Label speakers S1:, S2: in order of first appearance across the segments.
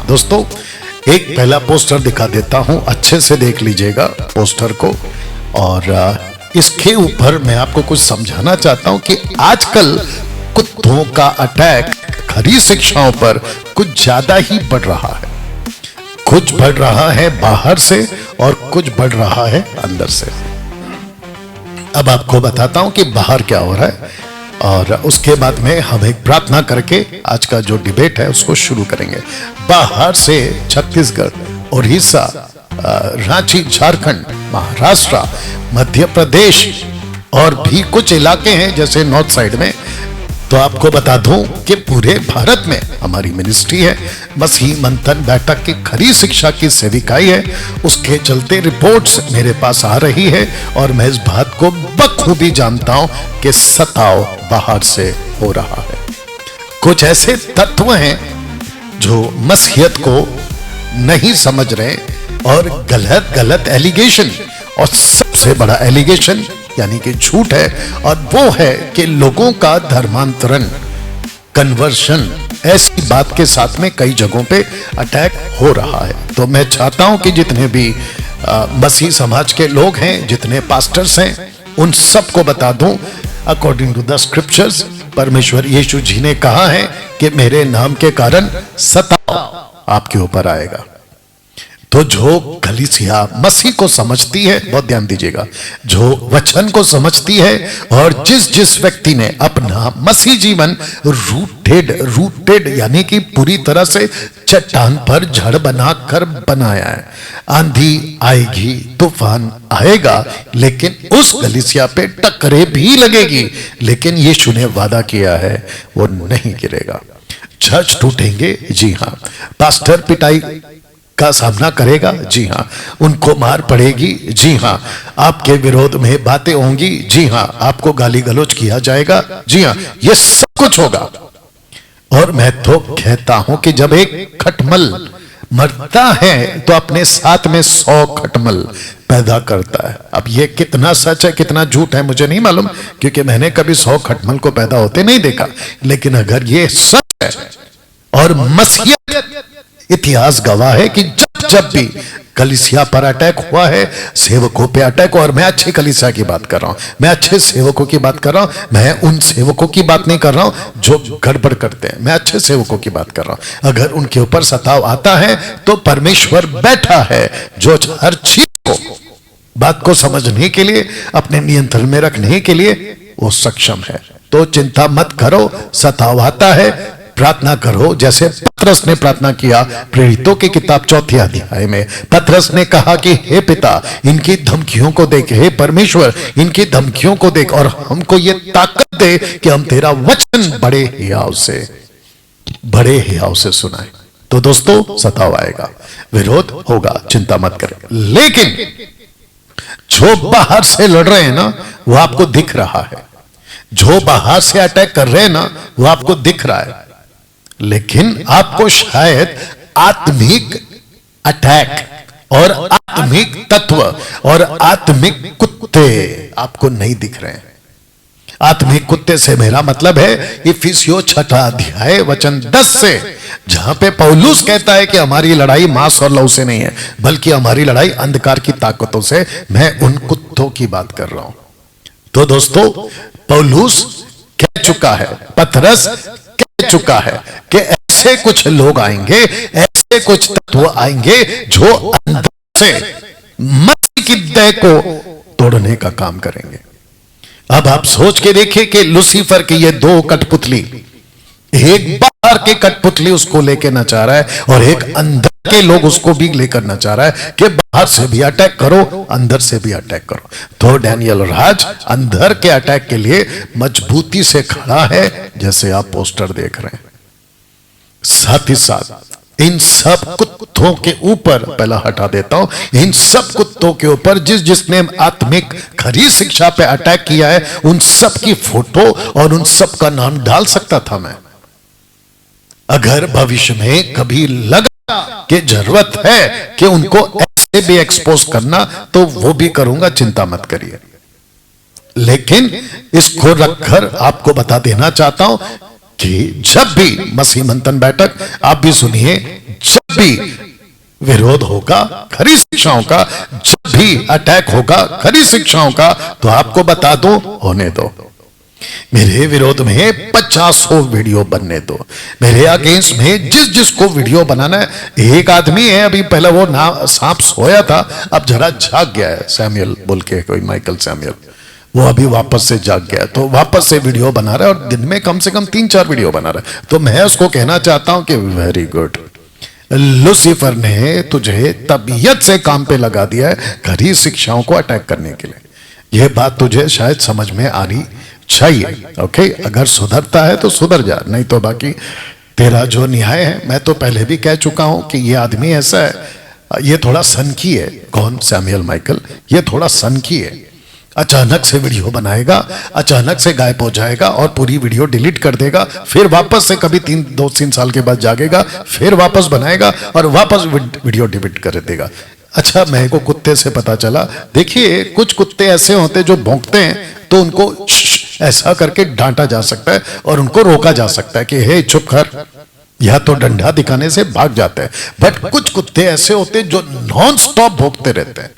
S1: दोस्तों एक पहला पोस्टर दिखा देता हूं, अच्छे से देख लीजिएगा पोस्टर को। और इसके ऊपर मैं आपको कुछ समझाना चाहता हूं कि आजकल कुत्तों का अटैक खरी शिक्षाओं पर कुछ ज्यादा ही बढ़ रहा है। कुछ बढ़ रहा है बाहर से और कुछ बढ़ रहा है अंदर से। अब आपको बताता हूं कि बाहर क्या हो रहा है और उसके बाद में हम एक प्रार्थना करके आज का जो डिबेट है उसको शुरू करेंगे। बाहर से छत्तीसगढ़, उड़ीसा, रांची, झारखंड, महाराष्ट्र, मध्य प्रदेश और भी कुछ इलाके हैं जैसे नॉर्थ साइड में। तो आपको बता दूं कि पूरे भारत में हमारी मिनिस्ट्री है, मसीह मंथन बैठक की खरी शिक्षा की सेविकाई है। उसके चलते रिपोर्ट्स मेरे पास आ रही है और मैं इस बात को बखूबी जानता हूं कि सताव बाहर से हो रहा है। कुछ ऐसे तत्व हैं जो मसीहत को नहीं समझ रहे और गलत गलत एलिगेशन, और सबसे बड़ा एलिगेशन यानी कि झूठ है, और वो है कि लोगों का धर्मांतरण, कन्वर्शन, ऐसी बात के साथ में कई जगहों पे अटैक हो रहा है। तो मैं चाहता हूं कि जितने भी मसीह समाज के लोग हैं, जितने पास्टर्स हैं, उन सबको बता दूं अकॉर्डिंग टू द स्क्रिप्चर्स परमेश्वर यीशु जी ने कहा है कि मेरे नाम के कारण सताव आपके ऊपर आएगा। तो जो कलीसिया मसीह को समझती है, बहुत ध्यान दीजिएगा, जो वचन को समझती है और जिस जिस व्यक्ति ने अपना मसीह जीवन रूटेड यानी कि पूरी तरह से चट्टान पर जड़ बनाकर बनाया है, आंधी आएगी, तूफान आएगा, लेकिन उस कलीसिया पे टक्करें भी लगेगी, लेकिन यीशु ने वादा किया है वो नहीं गिरेगा। चर्च टूटेंगे, जी हाँ, पास्टर पिटाई का सामना करेगा, जी हां, उनको मार पड़ेगी, जी हां, आपके विरोध में बातें होंगी, जी हां, आपको गाली गलौज किया जाएगा, जी हां, ये सब कुछ होगा। और मैं तो कहता हूं कि जब एक खटमल मरता है तो अपने साथ में 100 खटमल पैदा करता है। अब ये कितना सच है कितना झूठ है मुझे नहीं मालूम, क्योंकि मैंने कभी 100 खटमल को पैदा होते नहीं देखा, लेकिन अगर ये सच है और मसीहत इतिहास गवाह है कि जब जब भी कलीसिया पर अटैक हुआ है, सेवकों पे अटैक, और मैं अच्छे कलीसिया की बात कर रहा हूं, मैं अच्छे सेवकों की बात कर रहा हूं, मैं उन सेवकों की बात नहीं कर रहा हूं जो गड़बड़ करते हैं, मैं अच्छे सेवकों की बात कर रहा हूं। अगर उनके ऊपर सताव आता है तो परमेश्वर बैठा है जो हर चीज को, बात को समझने के लिए, अपने नियंत्रण में रखने के लिए वो सक्षम है। तो चिंता मत करो, सताव आता है, प्रार्थना करो, जैसे पतरस ने प्रार्थना किया प्रेरितों की किताब 4 अध्याय में। पतरस ने कहा कि हे पिता, इनकी धमकियों को देख, हे परमेश्वर इनकी धमकियों को देख, और हमको ये ताकत दे कि हम तेरा वचन बड़े हियाव से सुनाए। तो दोस्तों सताव आएगा, विरोध होगा, चिंता मत करें, लेकिन जो बाहर से लड़ रहे हैं ना वो आपको दिख रहा है, जो बाहर से अटैक कर रहे हैं ना वो आपको दिख रहा है, लेकिन आपको शायद आत्मिक अटैक और आत्मिक तत्व और आत्मिक कुत्ते आपको नहीं दिख रहे हैं। आत्मिक कुत्ते से मेरा मतलब है इफिसियों 6 अध्याय वचन 10 से, जहां पे पौलुस कहता है कि हमारी लड़ाई मांस और लहू से नहीं है, बल्कि हमारी लड़ाई अंधकार की ताकतों से। मैं उन कुत्तों की बात कर रहा हूं। तो दोस्तों पौलुस कह चुका है, पतरस कह चुका है कि ऐसे कुछ लोग आएंगे, ऐसे कुछ तत्व आएंगे जो अंदर से मसीह की देह को तोड़ने का काम करेंगे। अब आप सोच के देखिए कि लूसीफर की ये 2 कठपुतली, एक बाहर के कठपुतली उसको लेके ना चाह रहा है और एक अंदर के लोग उसको भी लेकर ना चाह रहा है कि बाहर से भी अटैक करो, अंदर से भी अटैक करो। तो डैनियल राज अंदर के अटैक के लिए मजबूती से खड़ा है, जैसे आप पोस्टर देख रहे हैं। साथ ही साथ इन सब कुत्तों के ऊपर, पहला हटा देता हूं, इन सब कुत्तों के ऊपर जिसने आत्मिक खरी शिक्षा पे अटैक किया है, उन सब की फोटो और उन सब का नाम डाल सकता था मैं। अगर भविष्य में कभी लगा कि जरूरत है कि उनको ऐसे भी एक्सपोज करना, तो वो भी करूंगा, चिंता मत करिए। लेकिन इसको रखकर आपको बता देना चाहता हूं कि जब भी मसीह मंथन बैठक, आप भी सुनिए, जब भी विरोध होगा खरी शिक्षाओं का, जब भी अटैक होगा खरी शिक्षाओं का, तो आपको बता दो, होने दो। मेरे विरोध में 50 वीडियो बनने दो, मेरे अगेंस्ट में जिस जिसको वीडियो बनाना है। एक आदमी है, अभी पहले वो ना सांप सोया था, अब जरा जाग गया है, सैमुअल बोल के कोई, माइकल सैमुअल, वो अभी वापस से जाग गया, तो वापस से वीडियो बना रहा है और दिन में कम से कम 3-4 वीडियो बना रहा है। तो मैं उसको कहना चाहता हूं कि वेरी गुड, लूसीफर ने तुझे तबीयत से काम पे लगा दिया है खरी शिक्षाओं को अटैक करने के लिए। यह बात तुझे शायद समझ में आनी चाहिए। ओके, अगर सुधरता है तो सुधर जा, नहीं तो बाकी तेरा जो न्याय है। मैं तो पहले भी कह चुका हूं कि ये आदमी ऐसा है, ये थोड़ा सनकी है। कौन? Samuel Michael. ये थोड़ा सनकी है, अचानक से वीडियो बनाएगा, अचानक से गायब हो जाएगा और पूरी वीडियो डिलीट कर देगा, फिर वापस से कभी 2-3 साल के बाद जागेगा, फिर वापस बनाएगा और वापस वीडियो डिलीट कर देगा। अच्छा, मेरे को कुत्ते से पता चला, देखिए कुछ कुत्ते ऐसे होते जो भौंकते हैं तो उनको ऐसा करके डांटा जा सकता है और उनको रोका जा सकता है कि हे चुप कर, या तो डंडा दिखाने से भाग जाते हैं। बट कुछ कुत्ते ऐसे होते जो नॉन स्टॉप भौंकते रहते हैं।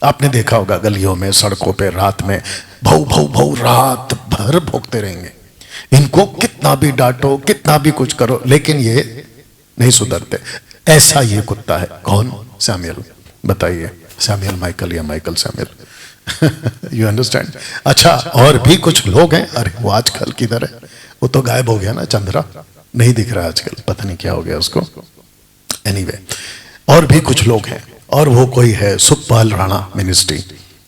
S1: आपने देखा होगा गलियों में, सड़कों पे रात में भौ भौ भौ रात भर भौंकते रहेंगे। इनको कितना भी डांटो, कितना भी कुछ करो, लेकिन ये नहीं सुधरते। ऐसा ये कुत्ता है। कौन? सैमुअल। बताइए, सैमुअल माइकल या माइकल सैमुअल? You understand? अच्छा, और भी कुछ लोग हैं। अरे वो आजकल किधर है? वो तो गायब हो गया ना, चंद्रा नहीं दिख रहा आजकल, पता नहीं क्या हो गया उसको। एनीवे, और भी कुछ लोग हैं, और वो कोई है सुखपाल राणा मिनिस्ट्री,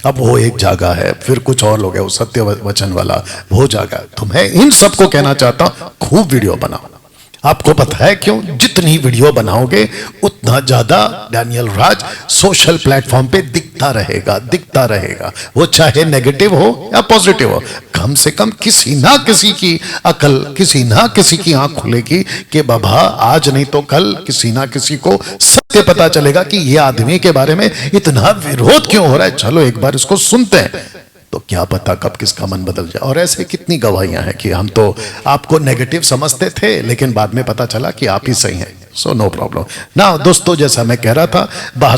S1: अब वो एक जागा है, फिर कुछ और लोग है, वो सत्य वचन वाला वो जागा। तो मैं इन सबको कहना चाहता हूं, खूब वीडियो बनाओ। आपको पता है क्यों? जितनी वीडियो बनाओगे उतना ज्यादा डैनियल राज सोशल प्लेटफॉर्म पे दिखता रहेगा, वो चाहे नेगेटिव हो या पॉजिटिव हो। कम से कम किसी ना किसी की अकल, किसी ना किसी की आंख खुलेगी कि बाबा आज नहीं तो कल किसी ना किसी को सत्य पता चलेगा कि ये आदमी के बारे में इतना विरोध क्यों हो रहा है। चलो एक बार इसको सुनते हैं, तो क्या पता कब किसका मन बदल जाए। और ऐसे कितनी गवाहियां हैं कि हम तो आपको नेगेटिव समझते थे, लेकिन बाद में पता चला कि आप ही सही हैं। सो नो प्रॉब्लम ना दोस्तों, जैसा मैं कह रहा था, बाहर